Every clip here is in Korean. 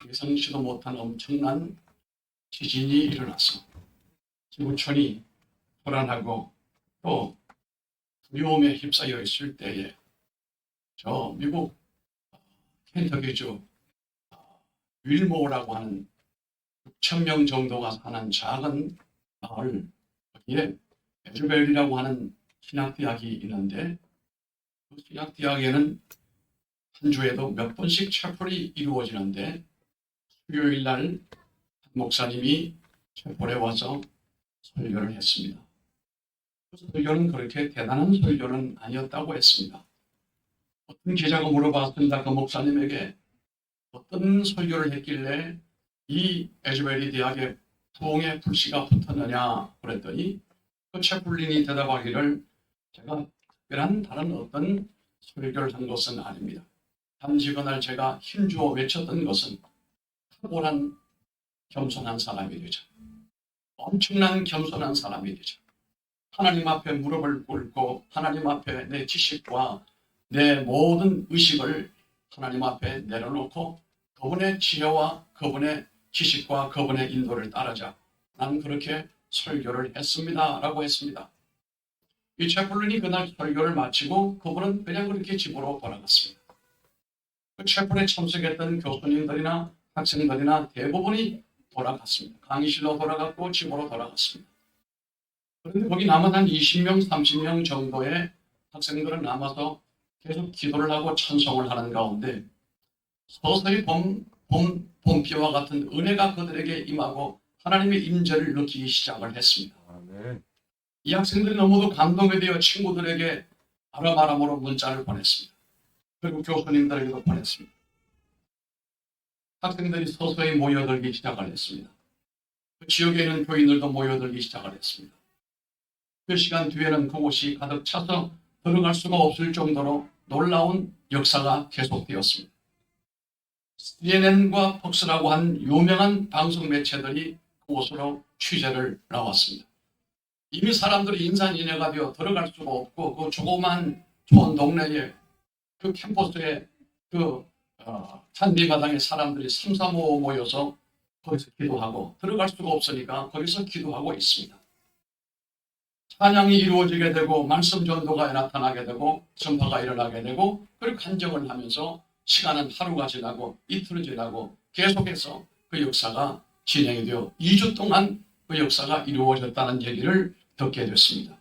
예상치도 못한 엄청난 지진이 일어나서 지구촌이 불안하고 또 두려움에 휩싸여 있을 때에 저 미국 켄터키주 윌모어라고 하는 6,000명 정도가 사는 작은 마을, 거기에 에즈벨이라고 하는 신학대학이 있는데 그 신학대학에는 한 주에도 몇 번씩 채플이 이루어지는데 수요일 날 한 목사님이 채플에 와서 설교를 했습니다. 그 설교는 그렇게 대단한 설교는 아니었다고 했습니다. 어떤 기자가 물어봤습니다. 그 목사님에게 어떤 설교를 했길래 이 에즈벨리 대학에 부흥의 불씨가 붙었느냐 그랬더니 그 채플린이 대답하기를 제가 특별한 다른 어떤 설교를 한 것은 아닙니다. 단지 그날 제가 힘주어 외쳤던 것은 탁월한 겸손한 사람이 되자. 엄청난 겸손한 사람이 되자. 하나님 앞에 무릎을 꿇고 하나님 앞에 내 지식과 내 모든 의식을 하나님 앞에 내려놓고 그분의 지혜와 그분의 지식과 그분의 인도를 따르자. 나는 그렇게 설교를 했습니다. 라고 했습니다. 이 채플린이 그날 설교를 마치고 그분은 그냥 그렇게 집으로 돌아갔습니다. 그 채플에 참석했던 교수님들이나 학생들이나 대부분이 돌아갔습니다. 강의실로 돌아갔고 집으로 돌아갔습니다. 그런데 거기 남은 한 20명, 30명 정도의 학생들은 남아서 계속 기도를 하고 찬송을 하는 가운데 서서히 봄비와 같은 은혜가 그들에게 임하고 하나님의 임재를 느끼기 시작을 했습니다. 아멘. 이 학생들이 너무도 감동이 되어 친구들에게 아람아람으로 문자를 보냈습니다. 그리고 교수님들에게도 보냈습니다. 학생들이 서서히 모여들기 시작을 했습니다. 그 지역에 있는 교인들도 모여들기 시작을 했습니다. 그 시간 뒤에는 그곳이 가득 차서 들어갈 수가 없을 정도로 놀라운 역사가 계속되었습니다. CNN과 폭스라고 한 유명한 방송 매체들이 그곳으로 취재를 나왔습니다. 이미 사람들이 인산인해가 되어 들어갈 수가 없고 그 조그만 촌 동네에 그 캠퍼스에 그 잔디마당에 사람들이 3, 4, 5 모여서 거기서 기도하고 들어갈 수가 없으니까 거기서 기도하고 있습니다. 찬양이 이루어지게 되고 말씀 전도가 나타나게 되고 전파가 일어나게 되고 그리고 간증을 하면서 시간은 하루가 지나고 이틀이 지나고 계속해서 그 역사가 진행이 되어 2주 동안 그 역사가 이루어졌다는 얘기를 듣게 됐습니다.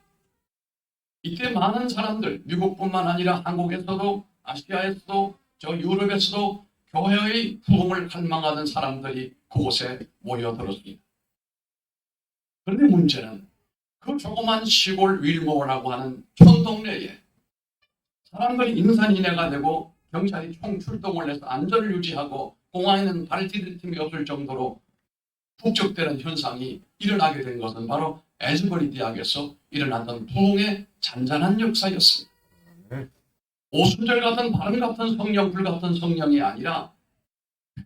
이때 많은 사람들, 미국뿐만 아니라 한국에서도 아시아에서도 저 유럽에서도 교회의 부흥을 갈망하는 사람들이 그곳에 모여들었습니다. 그런데 문제는 그 조그만 시골 윌모어라고 하는 촌동네에 사람들이 인산인해가 되고 경찰이 총 출동을 해서 안전을 유지하고 공항에는 발 디딜 틈이 없을 정도로 북적대는 현상이 일어나게 된 것은 바로 에즈버리 대학에서 일어났던 부흥의 잔잔한 역사였습니다. 오순절 같은 바람 같은 성령, 불 같은 성령이 아니라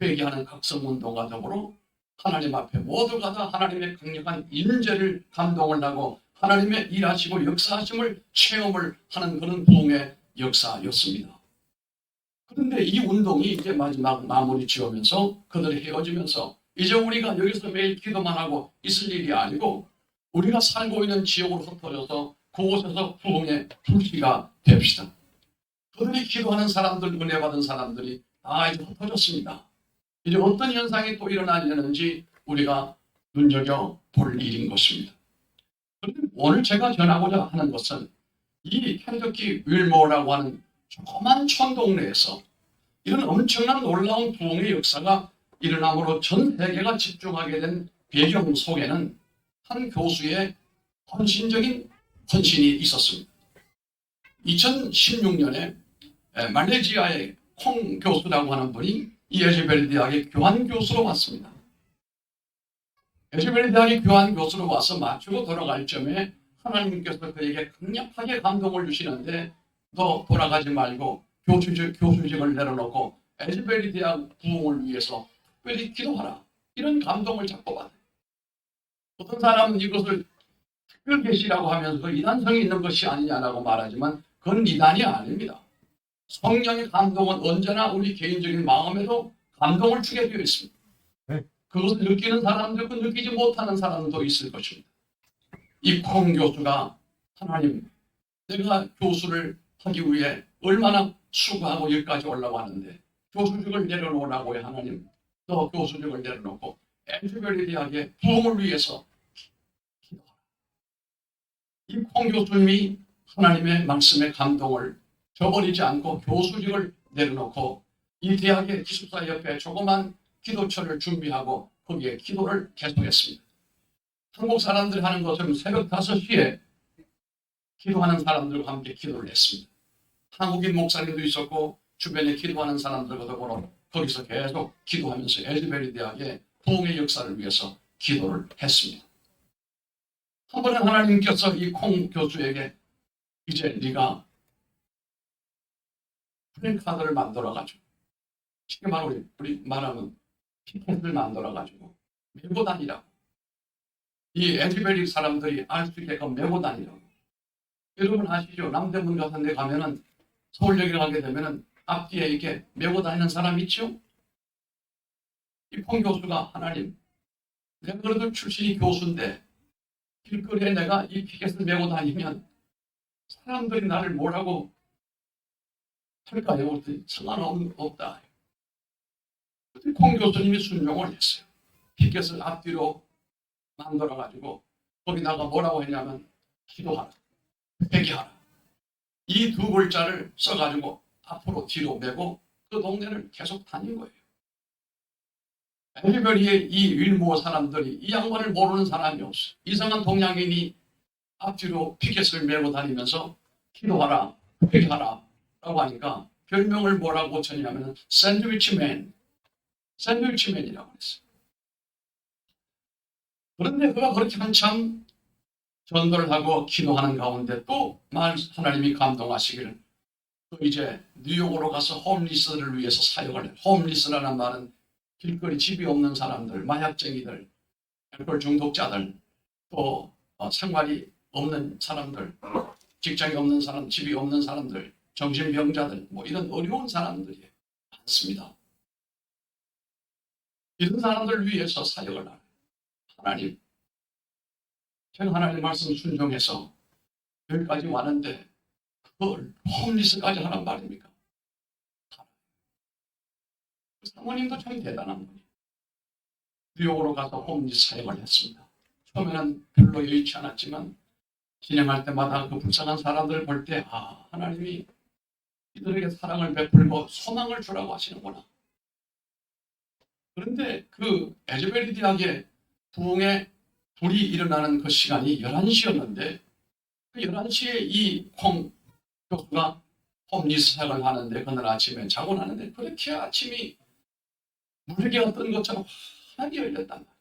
회개하는 각성운동과 더불어 하나님 앞에 모두가 다 하나님의 강력한 임재를 감동을 하고 하나님의 일하시고 역사하심을 체험을 하는 그런 부흥의 역사였습니다. 그런데 이 운동이 이제 마지막 마무리 지으면서 그들이 헤어지면서 이제 우리가 여기서 매일 기도만 하고 있을 일이 아니고 우리가 살고 있는 지역으로 흩어져서 그곳에서 부흥의 불씨가 됩시다. 그들이 기도하는 사람들, 은혜 받은 사람들이 다 이제 흩어졌습니다. 이제 어떤 현상이 또 일어나려는지 우리가 눈여겨볼 일인 것입니다. 그런데 오늘 제가 전하고자 하는 것은 이 켄터키 윌모어라고 하는 조그만 촌동네에서 이런 엄청난 놀라운 부흥의 역사가 일어남으로 전 세계가 집중하게 된 배경 속에는 한 교수의 헌신적인 헌신이 있었습니다. 2016년에 말레이시아의 콩 교수라고 하는 분이 이 에즈벨리 대학의 교환 교수로 왔습니다. 에즈벨리 대학의 교환 교수로 와서 마치고 돌아갈 점에 하나님께서 그에게 강력하게 감동을 주시는데 너 돌아가지 말고 교수직을 내려놓고 에즈벨리 대학 부흥을 위해서 특별히 기도하라. 이런 감동을 자꾸 받아요. 어떤 사람은 이것을 특별 계시라고 하면서 이단성이 있는 것이 아니냐라고 말하지만 그건 이단이 아닙니다. 성령의 감동은 언제나 우리 개인적인 마음에도 감동을 주게 되어 있습니다. 네. 그것을 느끼는 사람도 있고 느끼지 못하는 사람도 있을 것입니다. 이 콩 교수가 하나님, 내가 교수를 하기 위해 얼마나 수고하고 여기까지 올라왔는데 교수직을 내려놓으라고 해. 하나님, 너 교수직을 내려놓고 에즈베리 대학의 부흥을 위해서 기도하라. 이 콩 교수님이 하나님의 말씀의 감동을 저버리지 않고 교수직을 내려놓고 이 대학의 기숙사 옆에 조그만 기도처를 준비하고 거기에 기도를 계속했습니다. 한국 사람들이 하는 것처럼 새벽 5시에 기도하는 사람들과 함께 기도를 했습니다. 한국인 목사님도 있었고 주변에 기도하는 사람들과 더불어 거기서 계속 기도하면서 에즈베리 대학의 부흥의 역사를 위해서 기도를 했습니다. 한 번은 하나님께서 이 콩 교수에게 이제 네가 플랜카드를 만들어가지고 쉽게 말하면 우리 말하면 피켓을 만들어가지고 메고 다니라고. 이 에즈베리 사람들이 알 수 있게끔 메고 다니라고. 여러분 아시죠? 남대문 같은 데 가면은 서울역에 가게 되면은 앞뒤에 이렇게 메고 다니는 사람 있죠? 이 콩 교수가 하나님, 내가 그래도 출신이 교수인데 길거리에 내가 이 피켓을 메고 다니면 사람들이 나를 뭐라고 할까요? 그랬더니 상관없다. 콩 교수님이 순종을 했어요. 피켓을 앞뒤로 만들어가지고 거기다가 뭐라고 했냐면 기도하라, 회개하라. 이 두 글자를 써가지고 앞으로 뒤로 메고 그 동네를 계속 다닌 거예요. 에즈베리의 이 윌모 사람들이 이 양반을 모르는 사람이 없어요. 이상한 동양인이 앞뒤로 피켓을 메고 다니면서 기도하라, 회개하라 라고 하니까 별명을 뭐라고 쳤냐면 샌드위치맨이라고 했어요. 그런데 그가 그렇게 한참 전도를 하고 기도하는 가운데 또 하나님이 감동하시기를 또 이제 뉴욕으로 가서 홈리스를 위해서 사역을 해요. 홈리스라는 말은 길거리 집이 없는 사람들, 마약쟁이들, 알코올 중독자들, 또 생활이 없는 사람들, 직장이 없는 사람, 집이 없는 사람들, 정신병자들, 뭐 이런 어려운 사람들이 많습니다. 이런 사람들을 위해서 사역을 하는 하나님, 제가 하나님 말씀 순종해서 여기까지 왔는데 그걸 홈리스까지 하란 말입니까? 그 사모님도 참 대단한 분이에요. 뉴욕으로 가서 홈리스 사역을 했습니다. 처음에는 별로 여의치 않았지만 진행할 때마다 그 불쌍한 사람들을 볼 때 하나님이 이들에게 사랑을 베풀고 소망을 주라고 하시는구나. 그런데 그 에즈베리 대학의 부흥의 불이 일어나는 그 시간이 11시였는데 그 11시에 이 콩 교수가 홈리스 사역을 하는데 그날 아침에 자고 나는데 그렇게 아침이 물개가 뜬 것처럼 환하게 열렸단 말이에요.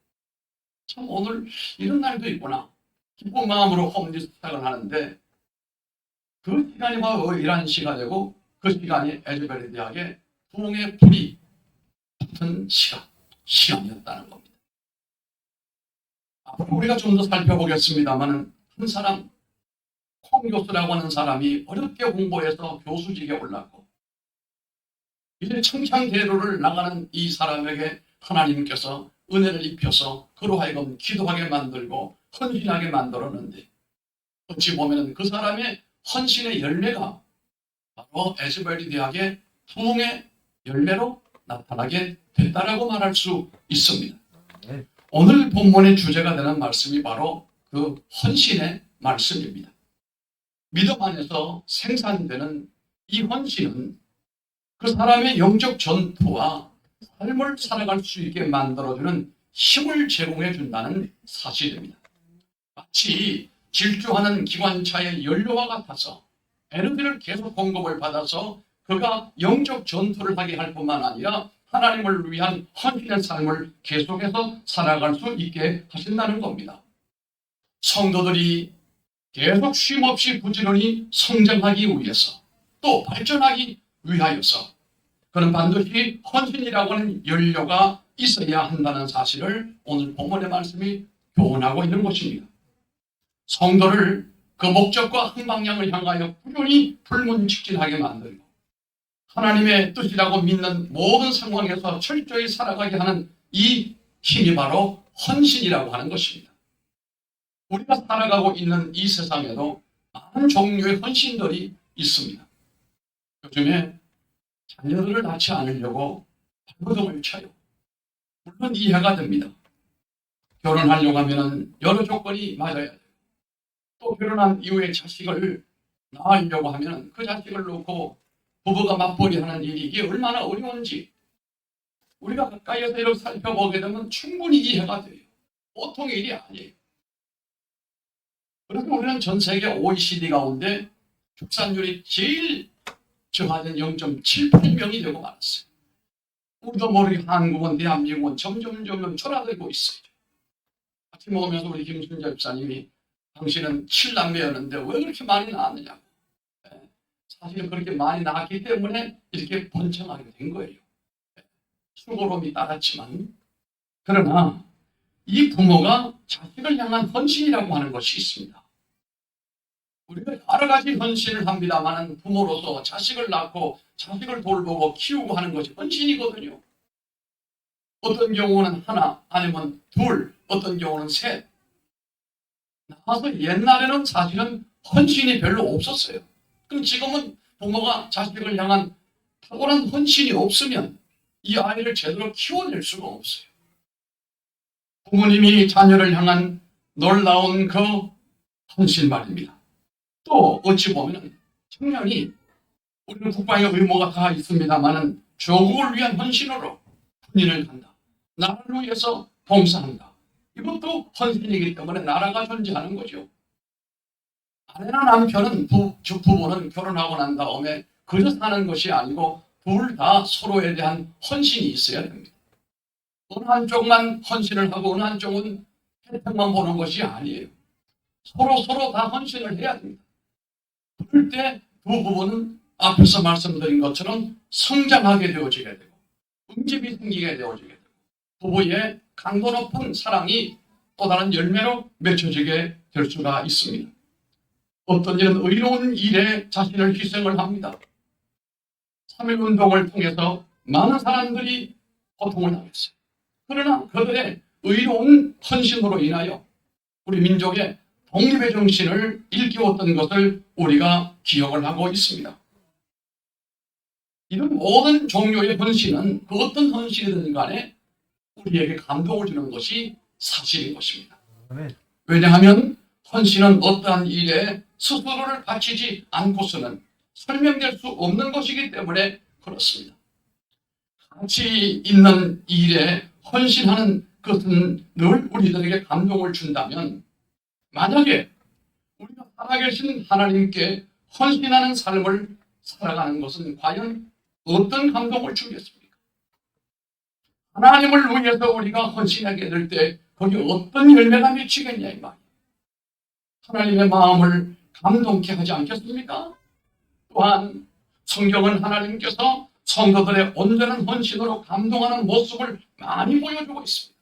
참 오늘 이런 날도 있구나. 기쁜 마음으로 홈리스 사역을 하는데 그 시간이 바로 11시가 되고 그 시간이 에즈베리 대학의 부흥의 불이 붙은 시간이었다는 겁니다. 앞으로 우리가 좀 더 살펴보겠습니다만 한 사람, 콩 교수라고 하는 사람이 어렵게 공부해서 교수직에 올랐고 이제 청창대로를 나가는 이 사람에게 하나님께서 은혜를 입혀서 그로 하여금 기도하게 만들고 헌신하게 만들었는데 어찌 보면 그 사람의 헌신의 열매가 바로 에즈베리 대학의 부흥의 열매로 나타나게 됐다라고 말할 수 있습니다. 오늘 본문의 주제가 되는 말씀이 바로 그 헌신의 말씀입니다. 믿음 안에서 생산되는 이 헌신은 그 사람의 영적 전투와 삶을 살아갈 수 있게 만들어주는 힘을 제공해 준다는 사실입니다. 마치 질주하는 기관차의 연료와 같아서 에너지를 계속 공급을 받아서 그가 영적 전투를 하게 할 뿐만 아니라 하나님을 위한 헌신의 삶을 계속해서 살아갈 수 있게 하신다는 겁니다. 성도들이 계속 쉼없이 부지런히 성장하기 위해서 또 발전하기 위하여서 그는 반드시 헌신이라고 하는 연료가 있어야 한다는 사실을 오늘 본문의 말씀이 교훈하고 있는 것입니다. 성도를 그 목적과 한 방향을 향하여 꾸준히 불문직진하게 만들고 하나님의 뜻이라고 믿는 모든 상황에서 철저히 살아가게 하는 이 힘이 바로 헌신이라고 하는 것입니다. 우리가 살아가고 있는 이 세상에도 많은 종류의 헌신들이 있습니다. 요즘에 자녀들을 낳지 않으려고 발버둥을 쳐요. 물론 이해가 됩니다. 결혼하려고 하면 여러 조건이 맞아야 돼요. 또 결혼한 이후에 자식을 낳으려고 하면 그 자식을 놓고 부부가 맞벌이 하는 일이 이게 얼마나 어려운지 우리가 가까이에서 이렇게 살펴보게 되면 충분히 이해가 돼요. 보통의 일이 아니에요. 그래서 우리는 전 세계 OECD 가운데 출산율이 제일 저하된 0.78명이 되고 말았어요. 우리도 모르게 한국은 대한민국은 점점 초라되고 있어요. 같이 먹으면서 우리 김순자 집사님이 당신은 7남매였는데 왜 그렇게 많이 낳았느냐고. 사실은 그렇게 많이 낳았기 때문에 이렇게 번창하게 된 거예요. 수고로움이 따랐지만 그러나 이 부모가 자식을 향한 헌신이라고 하는 것이 있습니다. 우리가 여러 가지 헌신을 합니다만 부모로서 자식을 낳고 자식을 돌보고 키우고 하는 것이 헌신이거든요. 어떤 경우는 하나 아니면 둘, 어떤 경우는 셋. 나와서 옛날에는 사실은 헌신이 별로 없었어요. 그럼 지금은 부모가 자식을 향한 탁월한 헌신이 없으면 이 아이를 제대로 키워낼 수가 없어요. 부모님이 자녀를 향한 놀라운 그 헌신 말입니다. 또 어찌 보면 청년이 우리는 국방의 의무가 다 있습니다만 조국을 위한 헌신으로 군인을 간다. 나라를 위해서 봉사한다. 이것도 헌신이기 때문에 나라가 존재하는 거죠. 아내나 남편은 부부는 결혼하고 난 다음에 그저 사는 것이 아니고 둘 다 서로에 대한 헌신이 있어야 됩니다. 어느 한쪽만 헌신을 하고 어느 한쪽은 혜택만 보는 것이 아니에요. 서로 다 헌신을 해야 됩니다. 그럴 때 두 부부는 앞에서 말씀드린 것처럼 성장하게 되어지게 되고 응집이 생기게 되어지게 되고 부부의 강도 높은 사랑이 또 다른 열매로 맺혀지게 될 수가 있습니다. 어떤 일은 의로운 일에 자신을 희생을 합니다. 3.1운동을 통해서 많은 사람들이 고통을 당했어요. 그러나 그들의 의로운 헌신으로 인하여 우리 민족의 독립의 정신을 일깨웠던 것을 우리가 기억을 하고 있습니다. 이런 모든 종류의 헌신은 그 어떤 헌신이든 간에 우리에게 감동을 주는 것이 사실인 것입니다. 왜냐하면 헌신은 어떠한 일에 스스로를 바치지 않고서는 설명될 수 없는 것이기 때문에 그렇습니다. 가치 있는 일에 헌신하는 것은 늘 우리들에게 감동을 준다면 만약에 우리가 살아계신 하나님께 헌신하는 삶을 살아가는 것은 과연 어떤 감동을 주겠습니까? 하나님을 위해서 우리가 헌신하게 될 때 거기 어떤 열매가 맺히겠냐 이 말이에요. 하나님의 마음을 감동케 하지 않겠습니까? 또한 성경은 하나님께서 성도들의 온전한 헌신으로 감동하는 모습을 많이 보여주고 있습니다.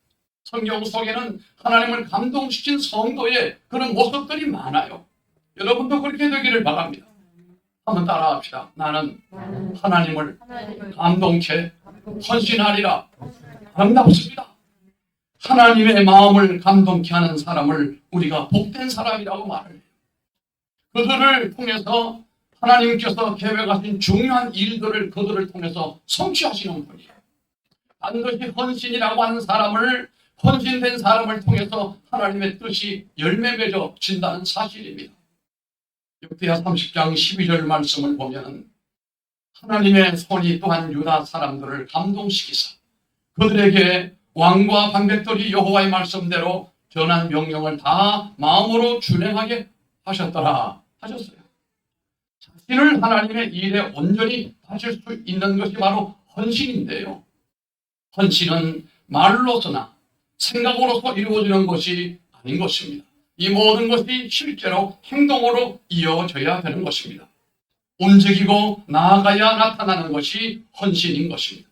성경 속에는 하나님을 감동시킨 성도의 그런 모습들이 많아요. 여러분도 그렇게 되기를 바랍니다. 한번 따라합시다. 나는 하나님을 감동케 헌신하리라. 아름답습니다. 하나님의 마음을 감동케 하는 사람을 우리가 복된 사람이라고 말을 해요. 그들을 통해서 하나님께서 계획하신 중요한 일들을 그들을 통해서 성취하시는 분이에요. 반드시 헌신이라고 하는 사람을 헌신된 사람을 통해서 하나님의 뜻이 열매 맺어진다는 사실입니다. 역대하 30장 12절 말씀을 보면 하나님의 손이 또한 유다 사람들을 감동시키사 그들에게 왕과 반백들이 여호와의 말씀대로 전한 명령을 다 마음으로 준행하게 하셨더라 하셨어요. 자신을 하나님의 일에 온전히 바칠 수 있는 것이 바로 헌신인데요. 헌신은 말로서나 생각으로서 이루어지는 것이 아닌 것입니다. 이 모든 것이 실제로 행동으로 이어져야 되는 것입니다. 움직이고 나아가야 나타나는 것이 헌신인 것입니다.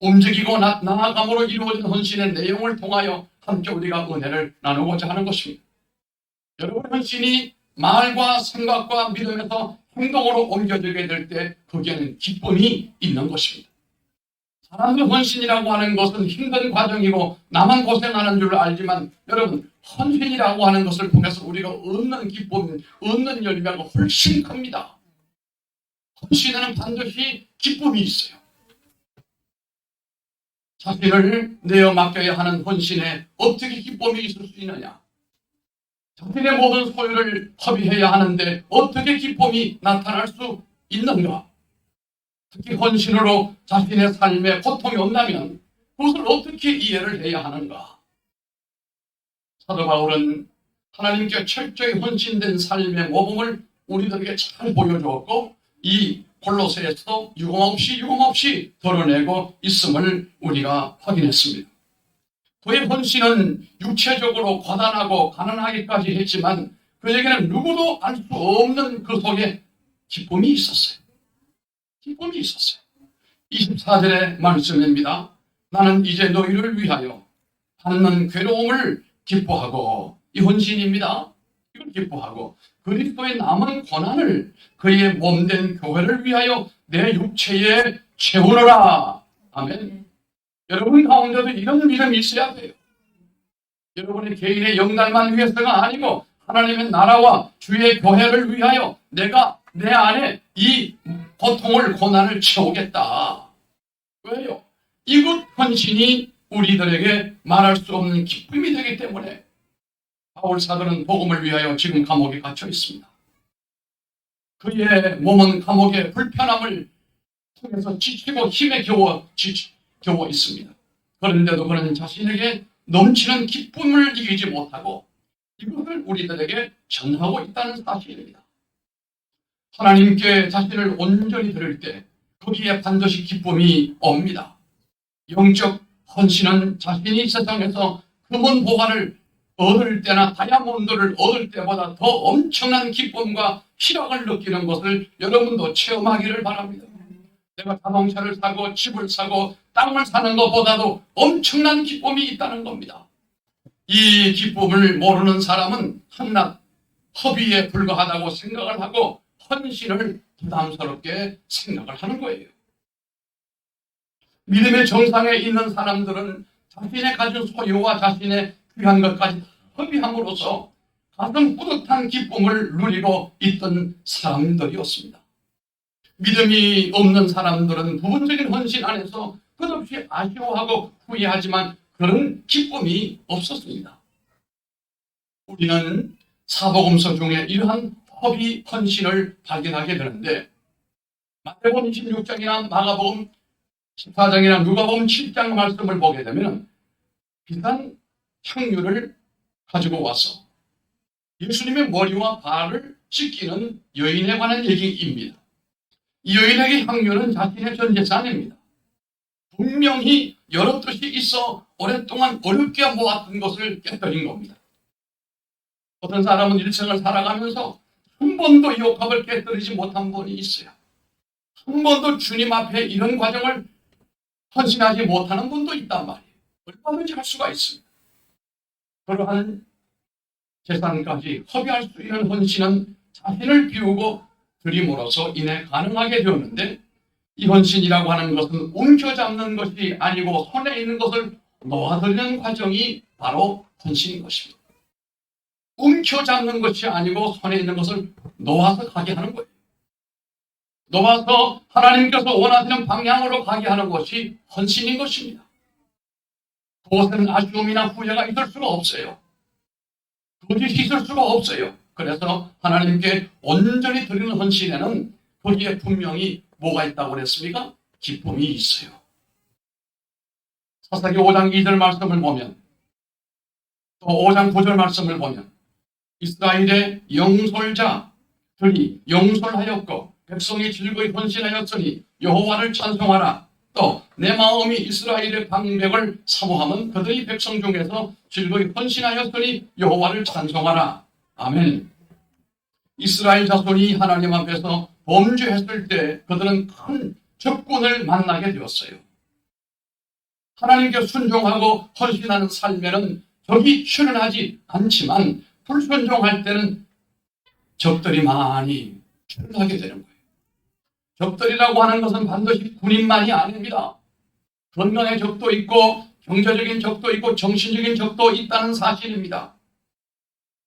움직이고 나아감으로 이루어진 헌신의 내용을 통하여 함께 우리가 은혜를 나누고자 하는 것입니다. 여러분 헌신이 말과 생각과 믿음에서 행동으로 옮겨지게 될 때 거기에는 기쁨이 있는 것입니다. 사람들 헌신이라고 하는 것은 힘든 과정이고 나만 고생하는 줄 알지만 여러분 헌신이라고 하는 것을 통해서 우리가 얻는 기쁨, 얻는 열매가 훨씬 큽니다. 헌신에는 반드시 기쁨이 있어요. 자신을 내어 맡겨야 하는 헌신에 어떻게 기쁨이 있을 수 있느냐? 자신의 모든 소유를 허비해야 하는데 어떻게 기쁨이 나타날 수 있는가? 특히 헌신으로 자신의 삶에 고통이 온다면 그것을 어떻게 이해를 해야 하는가? 사도 바울은 하나님께 철저히 헌신된 삶의 모범을 우리들에게 잘 보여주었고 이 골로새에서도 유감없이 드러내고 있음을 우리가 확인했습니다. 그의 헌신은 육체적으로 과단하고 가난하기까지 했지만 그에게는 누구도 알 수 없는 그 속에 기쁨이 있었어요. 기쁨이 있었어요. 24절의 말씀입니다. 나는 이제 너희를 위하여 받는 괴로움을 기뻐하고, 이 헌신입니다. 이걸 기뻐하고 그리스도의 남은 고난을 그의 몸된 교회를 위하여 내 육체에 채우노라. 아멘. 여러분 가운데도 이런 믿음이 있어야 돼요. 여러분의 개인의 영달만 위해서가 아니고 하나님의 나라와 주의 교회를 위하여 내가 내 안에 이 고통을, 고난을 채우겠다. 왜요? 이것 헌신이 우리들에게 말할 수 없는 기쁨이 되기 때문에 바울 사도는 복음을 위하여 지금 감옥에 갇혀 있습니다. 그의 몸은 감옥의 불편함을 통해서 지치고 힘에 겨워 있습니다. 그런데도 그는 자신에게 넘치는 기쁨을 이기지 못하고 이것을 우리들에게 전하고 있다는 사실입니다. 하나님께 자신을 온전히 드릴 때 거기에 반드시 기쁨이 옵니다. 영적 헌신은 자신이 세상에서 금은 보화를 얻을 때나 다이아몬드를 얻을 때보다 더 엄청난 기쁨과 희락을 느끼는 것을 여러분도 체험하기를 바랍니다. 내가 자동차를 사고 집을 사고 땅을 사는 것보다도 엄청난 기쁨이 있다는 겁니다. 이 기쁨을 모르는 사람은 한낱 허비에 불과하다고 생각을 하고 헌신을 부담스럽게 생각을 하는 거예요. 믿음의 정상에 있는 사람들은 자신의 가진 소유와 자신의 귀한 것까지 허비함으로써 가슴 뿌듯한 기쁨을 누리고 있던 사람들이었습니다. 믿음이 없는 사람들은 부분적인 헌신 안에서 끝없이 아쉬워하고 후회하지만 그런 기쁨이 없었습니다. 우리는 사복음서 중에 이러한 허비 헌신을 발견하게 되는데 마태복음 26장이나 마가복음 14장이나 누가복음 7장 말씀을 보게 되면 비싼 향유를 가지고 와서 예수님의 머리와 발을 씻기는 여인에 관한 얘기입니다. 이 여인에게 향유는 자신의 전 재산입니다. 분명히 여러 뜻이 있어 오랫동안 어렵게 모았던 것을 깨뜨린 겁니다. 어떤 사람은 일생을 살아가면서 한 번도 이 옥합을 깨뜨리지 못한 분이 있어요. 한 번도 주님 앞에 이런 과정을 헌신하지 못하는 분도 있단 말이에요. 얼마든지 할 수가 있습니다. 그러한 재산까지 허비할 수 있는 헌신은 자신을 비우고 드림으로써 인해 가능하게 되었는데 이 헌신이라고 하는 것은 움켜잡는 것이 아니고 손에 있는 것을 놓아드리는 과정이 바로 헌신인 것입니다. 움켜잡는 것이 아니고 손에 있는 것을 놓아서 가게 하는 거예요. 놓아서 하나님께서 원하시는 방향으로 가게 하는 것이 헌신인 것입니다. 그것은 아쉬움이나 후회가 있을 수가 없어요. 거짓이 있을 수가 없어요. 그래서 하나님께 온전히 드리는 헌신에는 거기에 분명히 뭐가 있다고 그랬습니까? 기쁨이 있어요. 사사기 5장 2절 말씀을 보면 또 5장 9절 말씀을 보면 이스라엘의 영솔자들이 영솔하였고 백성이 즐거이 헌신하였으니 여호와를 찬송하라. 또 내 마음이 이스라엘의 방백을 사모함은 그들이 백성 중에서 즐거이 헌신하였으니 여호와를 찬송하라. 아멘. 이스라엘 자손이 하나님 앞에서 범죄했을 때 그들은 큰 적군을 만나게 되었어요. 하나님께 순종하고 헌신하는 삶에는 적이 출현하지 않지만 불순종할 때는 적들이 많이 죄를 하게 되는 거예요. 적들이라고 하는 것은 반드시 군인만이 아닙니다. 건강의 적도 있고 경제적인 적도 있고 정신적인 적도 있다는 사실입니다.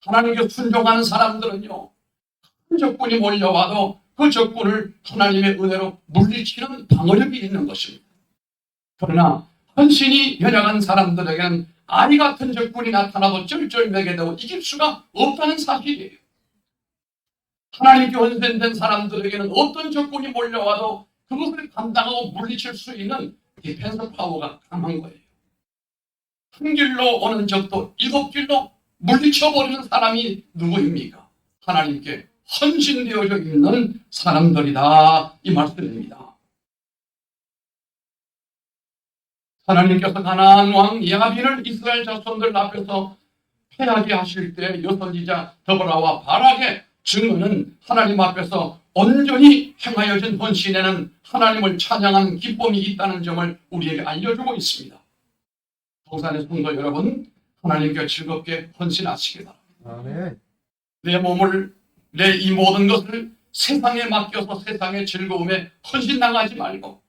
하나님께 순종하는 사람들은요, 큰 적군이 몰려와도 그 적군을 하나님의 은혜로 물리치는 방어력이 있는 것입니다. 그러나 헌신이 연약한 사람들에게는 아이 같은 적군이 나타나도 쩔쩔매게 되고 이길 수가 없다는 사실이에요. 하나님께 헌신된 사람들에게는 어떤 적군이 몰려와도 그것을 감당하고 물리칠 수 있는 디펜스 파워가 강한 거예요. 한 길로 오는 적도 7길로 물리쳐버리는 사람이 누구입니까? 하나님께 헌신되어져 있는 사람들이다, 이 말씀입니다. 하나님께서 가나안 왕 야빈을 이스라엘 자손들 앞에서 패하게 하실 때 여선지자 더보라와 바락의 증언은 하나님 앞에서 온전히 행하여진 헌신에는 하나님을 찬양하는 기쁨이 있다는 점을 우리에게 알려주고 있습니다. 동산의 성도 여러분, 하나님께 즐겁게 헌신하시기 바랍니다. 내 몸을, 내 이 모든 것을 세상에 맡겨서 세상의 즐거움에 헌신당하지 말고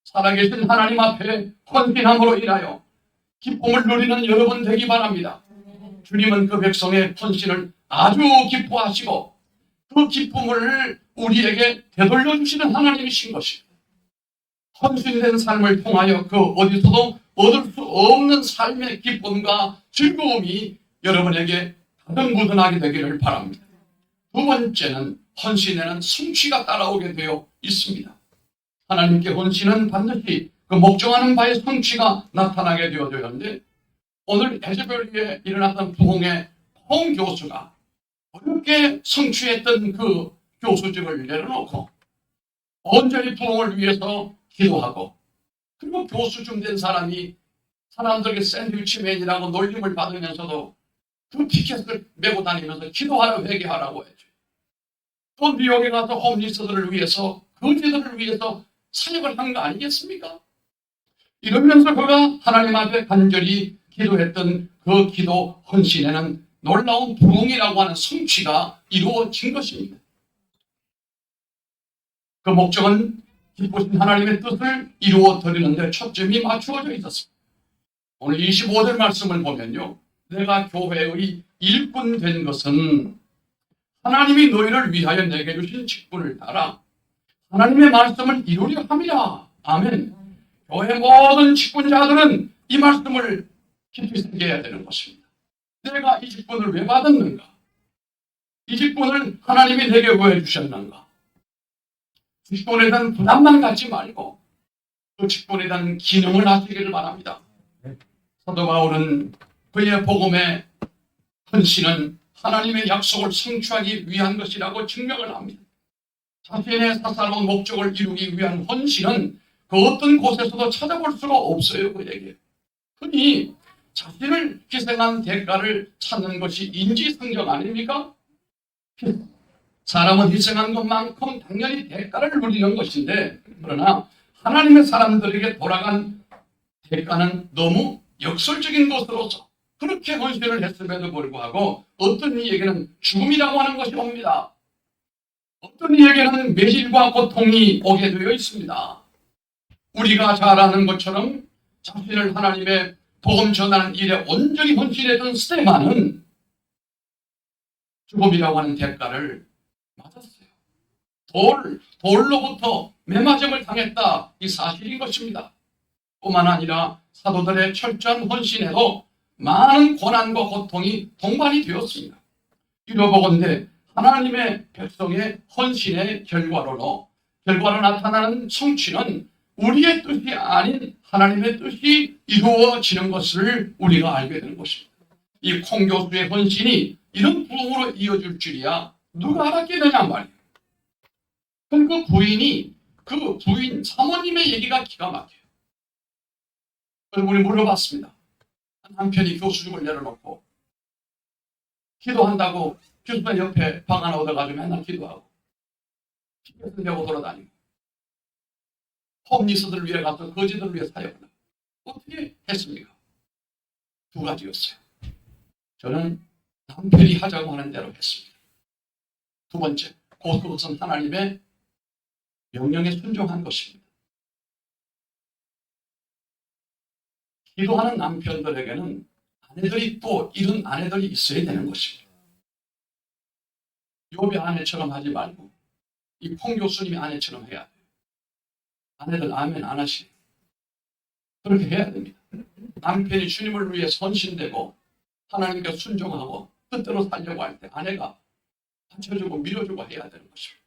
살아계신 하나님 앞에 헌신함으로 인하여 기쁨을 누리는 여러분 되기 바랍니다. 주님은 그 백성의 헌신을 아주 기뻐하시고 그 기쁨을 우리에게 되돌려 주시는 하나님이신 것입니다. 헌신된 삶을 통하여 그 어디서도 얻을 수 없는 삶의 기쁨과 즐거움이 여러분에게 가득무드하게 되기를 바랍니다. 두 번째는 헌신에는 성취가 따라오게 되어 있습니다. 하나님께 헌신은 반드시 그 목적하는 바의 성취가 나타나게 되어졌는데, 오늘 에즈벨리에 일어났던 부흥의 홍 교수가 어렵게 성취했던 그 교수직을 내려놓고 온전히 부흥을 위해서 기도하고, 그리고 교수쯤 된 사람이 사람들에게 샌드위치맨이라고 놀림을 받으면서도 그 피켓을 메고 다니면서 기도하여 회개하라고 했죠. 또 뉴욕에 가서 홈리스들을 위해서, 거지들을 위해서 사역을 한 거 아니겠습니까? 이러면서 그가 하나님 앞에 간절히 기도했던 그 기도 헌신에는 놀라운 부흥이라고 하는 성취가 이루어진 것입니다. 그 목적은 기쁘신 하나님의 뜻을 이루어 드리는데 초점이 맞추어져 있었습니다. 오늘 25절 말씀을 보면요, 내가 교회의 일꾼 된 것은 하나님이 너희를 위하여 내게 주신 직분을 따라 하나님의 말씀을 이루려 함이라. 아멘. 교회 모든 직분자들은 이 말씀을 깊이 새겨야 되는 것입니다. 내가 이 직분을 왜 받았는가? 이 직분을 하나님이 내게 왜 주셨는가? 직분에 대한 부담만 갖지 말고 그 직분에 대한 기능을 하시기를 바랍니다. 사도 바울은 그의 복음의 헌신은 하나님의 약속을 성취하기 위한 것이라고 증명을 합니다. 자신의 사사로운 목적을 이루기 위한 헌신은 그 어떤 곳에서도 찾아볼 수가 없어요. 그에게 흔히 자신을 희생한 대가를 찾는 것이 인지상정 아닙니까? 사람은 희생한 것만큼 당연히 대가를 누리는 것인데, 그러나 하나님의 사람들에게 돌아간 대가는 너무 역설적인 것으로서 그렇게 헌신을 했음에도 불구하고 어떤 이에게는 죽음이라고 하는 것이 옵니다. 어떤 이에게는 매질과 고통이 오게 되어 있습니다. 우리가 잘 아는 것처럼 자신을 하나님의 복음 전하는 일에 온전히 헌신했던 스테반은 죽음이라고 하는 대가를 맞았어요. 돌로부터 매맞음을 당했다, 이 사실인 것입니다. 뿐만 아니라 사도들의 철저한 헌신에도 많은 고난과 고통이 동반이 되었습니다. 이러보건대 하나님의 백성의 헌신의 결과로 나타나는 성취는 우리의 뜻이 아닌 하나님의 뜻이 이루어지는 것을 우리가 알게 되는 것입니다. 이 콩 교수의 헌신이 이런 부흥으로 이어질 줄이야 누가 알았겠느냐 말이에요. 그 부인 사모님의 얘기가 기가 막혀요. 그래서 우리 물어봤습니다. 남편이 교수직을 내려놓고 기도한다고 교수님 옆에 방 하나 얻어가지고 맨날 기도하고 피켓을 메고 돌아다니고 홈리스들을 위해 가서 거지들을 위해 사역을 하고 어떻게 했습니까? 두 가지였어요. 저는 남편이 하자고 하는 대로 했습니다. 두 번째, 그것은 하나님의 명령에 순종한 것입니다. 기도하는 남편들에게는 아내들이 또 이런 아내들이 있어야 되는 것입니다. 욥의 아내처럼 하지 말고 이 콩 교수님이 아내처럼 해야 돼요. 아내들 아멘 안 하시네요. 그렇게 해야 됩니다. 남편이 주님을 위해 선신되고 하나님께 순종하고 뜻대로 살려고 할 때 아내가 받쳐주고 밀어주고 해야 되는 것입니다.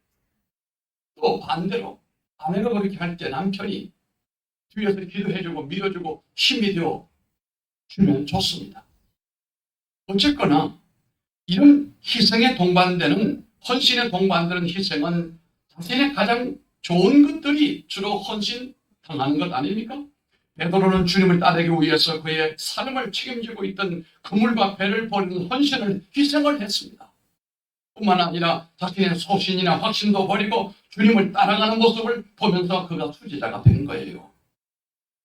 또 반대로 아내가 그렇게 할 때 남편이 뒤에서 기도해주고 밀어주고 힘이 되어 주면 좋습니다. 어쨌거나 이런 희생에 동반되는 헌신에 동반되는 희생은 자신의 가장 좋은 것들이 주로 헌신당하는 것 아닙니까? 베드로는 주님을 따르기 위해서 그의 삶을 책임지고 있던 그물과 배를 버리는 헌신을 희생을 했습니다. 뿐만 아니라 자신의 소신이나 확신도 버리고 주님을 따라가는 모습을 보면서 그가 수지자가 된 거예요.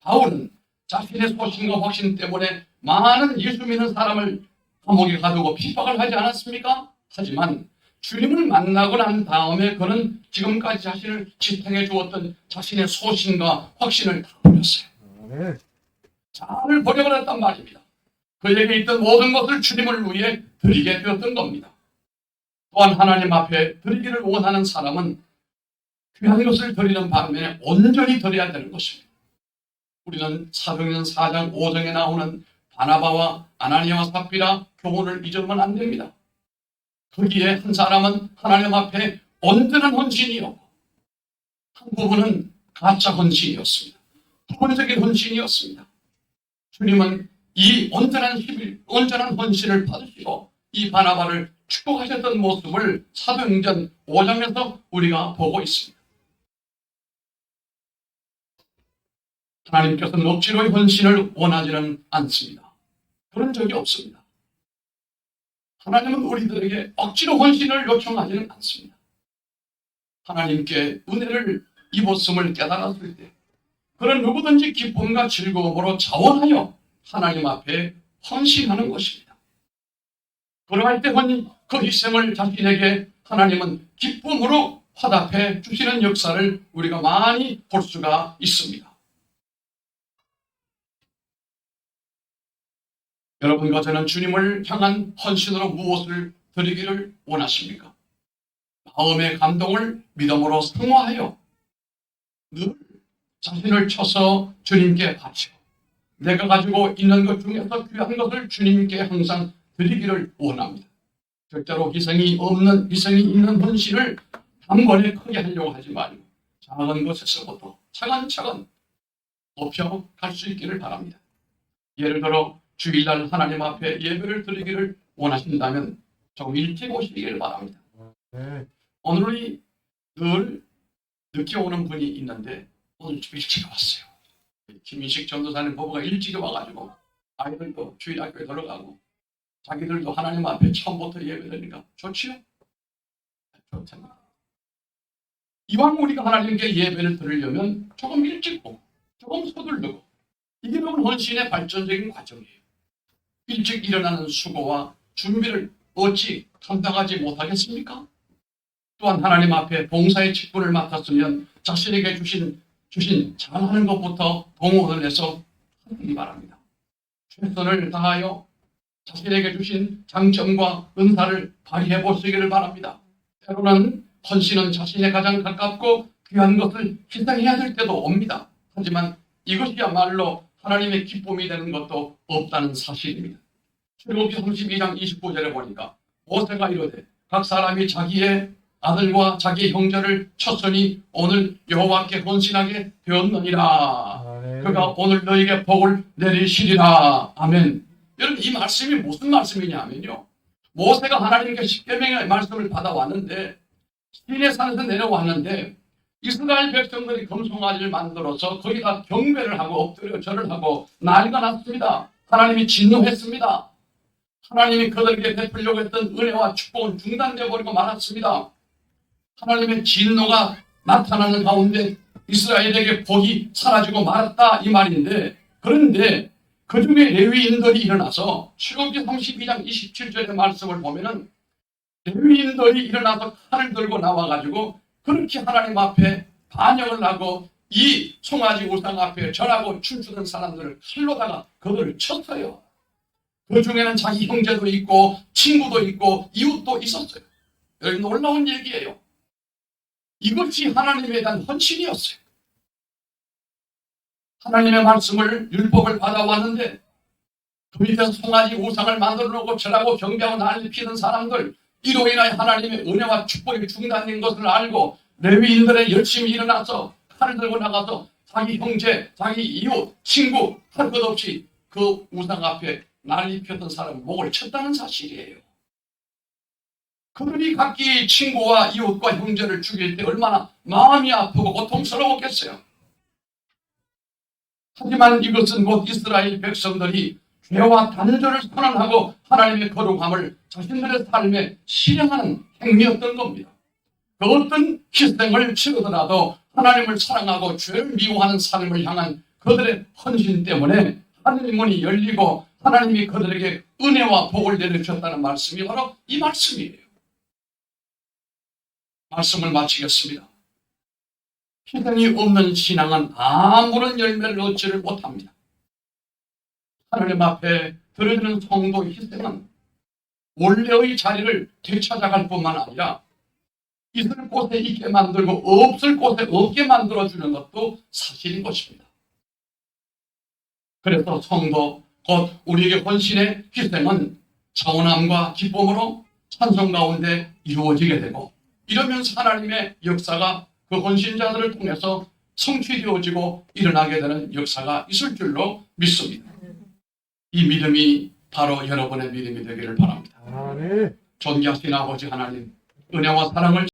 바울은 자신의 소신과 확신 때문에 많은 예수 믿는 사람을 감옥에 가두고 핍박을 하지 않았습니까? 하지만 주님을 만나고 난 다음에 그는 지금까지 자신을 지탱해 주었던 자신의 소신과 확신을 다 버렸어요. 자아를 버려버렸단 말입니다. 그에게 있던 모든 것을 주님을 위해 드리게 되었던 겁니다. 또한 하나님 앞에 드리기를 원하는 사람은 귀한 것을 드리는 반면에 온전히 드려야 되는 것입니다. 우리는 사도행전 4장 5절에 나오는 바나바와 아나니아와 삽비라 교훈을 잊으면 안 됩니다. 거기에 한 사람은 하나님 앞에 온전한 헌신이었고 한 부분은 가짜 헌신이었습니다. 부분적인 헌신이었습니다. 주님은 이 온전한 헌신을 받으시고 이 바나바를 축복하셨던 모습을 사도행전 5장에서 우리가 보고 있습니다. 하나님께서는 억지로 헌신을 원하지는 않습니다. 그런 적이 없습니다. 하나님은 우리들에게 억지로 헌신을 요청하지는 않습니다. 하나님께 은혜를 입었음을 깨달았을 때 그런 누구든지 기쁨과 즐거움으로 자원하여 하나님 앞에 헌신하는 것입니다. 그러할 때 그 희생을 자신에게 하나님은 기쁨으로 화답해 주시는 역사를 우리가 많이 볼 수가 있습니다. 여러분과 저는 주님을 향한 헌신으로 무엇을 드리기를 원하십니까? 마음의 감동을 믿음으로 승화하여 늘 자신을 쳐서 주님께 바치고 내가 가지고 있는 것 중에서 귀한 것을 주님께 항상 드리기를 원합니다. 절대로 희생이 있는 헌신을 단번에 크게 하려고 하지 말고 작은 것에서부터 차근차근 높여갈 수 있기를 바랍니다. 예를 들어 주일날 하나님 앞에 예배를 드리기를 원하신다면 조금 일찍 오시기를 바랍니다. 오늘이 늘 늦게 오는 분이 있는데 오늘 좀 일찍 왔어요. 김인식 전도사님 부부가 일찍 와가지고 아이들도 주일학교에 들어가고 자기들도 하나님 앞에 처음부터 예배드리니까 좋지요? 좋답니다. 이왕 우리가 하나님께 예배를 드리려면 조금 일찍 오고 조금 서둘르고 이게 바로 헌신의 발전적인 과정이에요. 일찍 일어나는 수고와 준비를 어찌 감당하지 못하겠습니까? 또한 하나님 앞에 봉사의 직분을 맡았으면 자신에게 주신 잘하는 것부터 동원을 해서 하기 바랍니다. 최선을 다하여 자신에게 주신 장점과 은사를 발휘해 보시기를 바랍니다. 때로는 헌신은 자신에 가장 가깝고 귀한 것을 희생해야 될 때도 옵니다. 하지만 이것이야말로 하나님의 기쁨이 되는 것도 없다는 사실입니다. 출애굽기 32장 29절에 보니까 모세가 이르되 각 사람이 자기의 아들과 자기 형제를 쳤으니 오늘 여호와께 헌신하게 되었느니라. 그가 오늘 너에게 복을 내리시리라. 아멘. 여러분 이 말씀이 무슨 말씀이냐면요. 모세가 하나님께 십계명의 말씀을 받아왔는데 시내산에서 내려왔는데 이스라엘 백성들이 금송아지를 만들어서 거기다 경배를 하고 엎드려 절을 하고 난리가 났습니다. 하나님이 진노했습니다. 하나님이 그들에게 베풀려고 했던 은혜와 축복은 중단되어 버리고 말았습니다. 하나님의 진노가 나타나는 가운데 이스라엘에게 복이 사라지고 말았다 이 말인데, 그런데 그 중에 레위인들이 일어나서 출애굽기 32장 27절의 말씀을 보면은 레위인들이 일어나서 칼을 들고 나와가지고 그렇게 하나님 앞에 반역을 하고 이 송아지 우상 앞에 절하고 춤추던 사람들을 칼로다가 그들을 쳤어요. 그 중에는 자기 형제도 있고 친구도 있고 이웃도 있었어요. 여기 놀라운 얘기예요. 이것이 하나님에 대한 헌신이었어요. 하나님의 말씀을 율법을 받아왔는데 그 밑에서 송아지 우상을 만들어 놓고 절하고 경배하고 난리 피는 사람들, 이로 인하여 하나님의 은혜와 축복이 중단된 것을 알고 레위인들의 열심히 일어나서 칼을 들고 나가서 자기 형제, 자기 이웃, 친구 할 것 없이 그 우상 앞에 난리 폈던 사람 목을 쳤다는 사실이에요. 그들이 각기 친구와 이웃과 형제를 죽일 때 얼마나 마음이 아프고 고통스러웠겠어요. 하지만 이것은 곧 이스라엘 백성들이 죄와 단죄를 선언하고 하나님의 거룩함을 자신들의 삶에 실행하는 행위였던 겁니다. 그 어떤 희생을 치르더라도 하나님을 사랑하고 죄를 미워하는 삶을 향한 그들의 헌신 때문에 하늘의 문이 열리고 하나님이 그들에게 은혜와 복을 내려주셨다는 말씀이 바로 이 말씀이에요. 말씀을 마치겠습니다. 희생이 없는 신앙은 아무런 열매를 얻지를 못합니다. 하나님 앞에 드려지는 성도의 희생은 원래의 자리를 되찾아갈 뿐만 아니라 있을 곳에 있게 만들고 없을 곳에 없게 만들어주는 것도 사실인 것입니다. 그래서 성도, 곧 우리에게 헌신의 희생은 자원함과 기쁨으로 찬송 가운데 이루어지게 되고 이러면서 하나님의 역사가 그 헌신자들을 통해서 성취되어지고 일어나게 되는 역사가 있을 줄로 믿습니다. 이 믿음이 바로 여러분의 믿음이 되기를 바랍니다. 존귀하신 아버지 하나님, 은혜와 사랑을